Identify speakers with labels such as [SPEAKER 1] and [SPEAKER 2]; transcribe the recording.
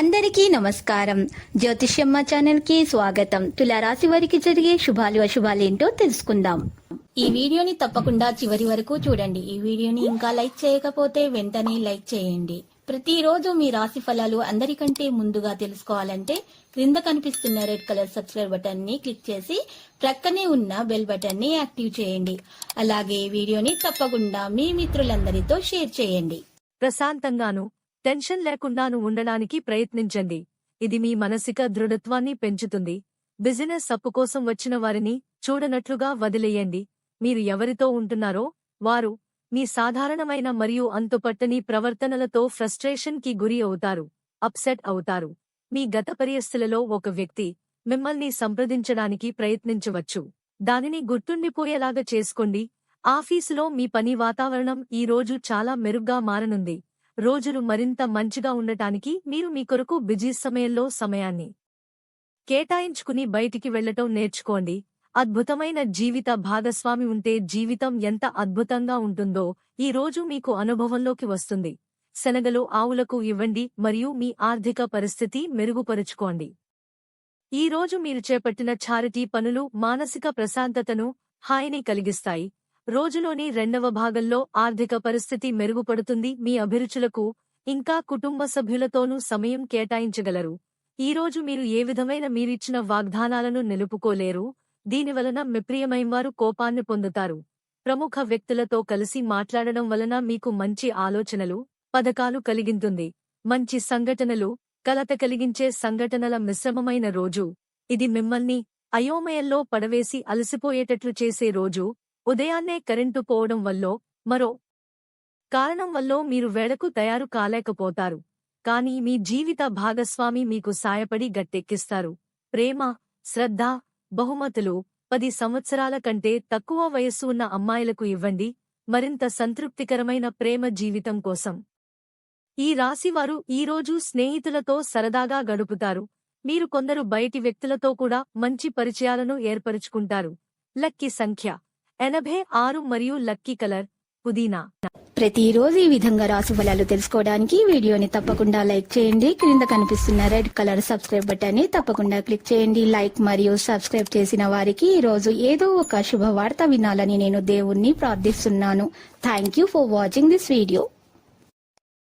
[SPEAKER 1] అందరికీ నమస్కారం. జ్యోతిష్యమ్మ ఛానల్ కి స్వాగతం. తులారాశి వారికి జరిగే శుభాలు అశుభాలేంటో తెలుసుకుందాం. ఈ వీడియోని తప్పకుండా చివరి వరకు చూడండి. ఈ వీడియోని ఇంకా లైక్ చేయకపోతే వెంటనే లైక్ చేయండి. ప్రతిరోజు మీ రాశి ఫలాలు అందరికంటే ముందుగా తెలుసుకోవాలంటే క్రింద కనిపిస్తున్న రెడ్ కలర్ సబ్స్క్రైబ్ బటన్ ని క్లిక్ చేసి ప్రక్కనే ఉన్న బెల్ బటన్ ని యాక్టివ్ చేయండి. అలాగే వీడియోని తప్పకుండా మీ మిత్రులందరితో షేర్ చేయండి.
[SPEAKER 2] ప్రశాంతంగాను టెన్షన్ లేకుండాను ఉండడానికి ప్రయత్నించండి. ఇది మీ మానసిక దృఢత్వాన్ని పెంచుతుంది. బిజినెస్ అప్పు కోసం వచ్చిన వారిని చూడనట్లుగా వదిలేయండి. మీరు ఎవరితో ఉంటున్నారో వారు మీ సాధారణమైన మరియు అంతుపట్టని ప్రవర్తనలతో ఫ్రస్ట్రేషన్ కి గురి అవుతారు, అప్సెట్ అవుతారు. మీ గత పరిస్థితులలో ఒక వ్యక్తి మిమ్మల్ని సంప్రదించడానికి ప్రయత్నించవచ్చు. దానిని గుర్తుండిపోయేలాగా చేసుకోండి. ఆఫీసులో మీ పని వాతావరణం ఈ రోజు చాలా మెరుగ్గా మారనుంది. రోజులు మరింత మంచిగా ఉండటానికి మీరు మీ కొరకు బిజీ సమయంలో సమయాన్ని కేటాయించుకుని బయటికి వెళ్లటం నేర్చుకోండి. అద్భుతమైన జీవిత భాగస్వామి ఉంటే జీవితం ఎంత అద్భుతంగా ఉంటుందో ఈ రోజు మీకు అనుభవంలోకి వస్తుంది. శనగలు ఆవులకు ఇవ్వండి మరియు మీ ఆర్థిక పరిస్థితి మెరుగుపరుచుకోండి. ఈ రోజు మీరు చేపట్టిన చారిటీ పనులు మానసిక ప్రశాంతతను, హాయిని కలిగిస్తాయి. రోజులోని రెండవ భాగంలో ఆర్థిక పరిస్థితి మెరుగుపడుతుంది. మీ అభిరుచులకు ఇంకా కుటుంబ సభ్యులతోనూ సమయం కేటాయించగలరు. ఈరోజు మీరు ఏ విధమైన మీరిచ్చిన వాగ్దానాలను నిలుపుకోలేరు. దీనివలన మీ ప్రియమైనవారు కోపాన్ని పొందుతారు. ప్రముఖ వ్యక్తులతో కలిసి మాట్లాడడం వలన మీకు మంచి ఆలోచనలు, పథకాలు కలిగింటుంది. మంచి సంఘటనలు, కలత కలిగించే సంఘటనల మిశ్రమమైన రోజు. ఇది మిమ్మల్ని అయోమయంలో పడవేసి అలసిపోయేటట్లు చేసే రోజు. ఉదయాన్నే కరెంటు పోవడం వల్లో మరో కారణం వల్లో మీరు వేళకు తయారు కాలేకపోతారు. కానీ మీ జీవిత భాగస్వామి మీకు సాయపడి గట్టెక్కిస్తారు. ప్రేమ, శ్రద్ధ, బహుమతులు 10 సంవత్సరాల కంటే తక్కువ వయస్సు ఉన్న అమ్మాయిలకు ఇవ్వండి. మరింత సంతృప్తికరమైన ప్రేమ జీవితం కోసం ఈ రాశివారు ఈరోజు స్నేహితులతో సరదాగా గడుపుతారు. మీరు కొందరు బయటి వ్యక్తులతో కూడా మంచి పరిచయాలను ఏర్పరుచుకుంటారు. లక్కీ సంఖ్య 86 మరియు లక్కీ కలర్ పుదీనా.
[SPEAKER 1] ప్రతిరోజు ఈ విధంగా రాశి ఫలాలు తెలుసుకోవడానికి వీడియోని తప్పకుండా లైక్ చేయండి. క్రింద కనిపిస్తున్న రెడ్ కలర్ సబ్స్క్రైబ్ బటన్ ని తప్పకుండా క్లిక్ చేయండి. లైక్ మరియు సబ్స్క్రైబ్ చేసిన వారికి ఈ రోజు ఏదో ఒక శుభవార్త వినాలని నేను దేవుణ్ణి ప్రార్థిస్తున్నాను. Thank you for watching this video.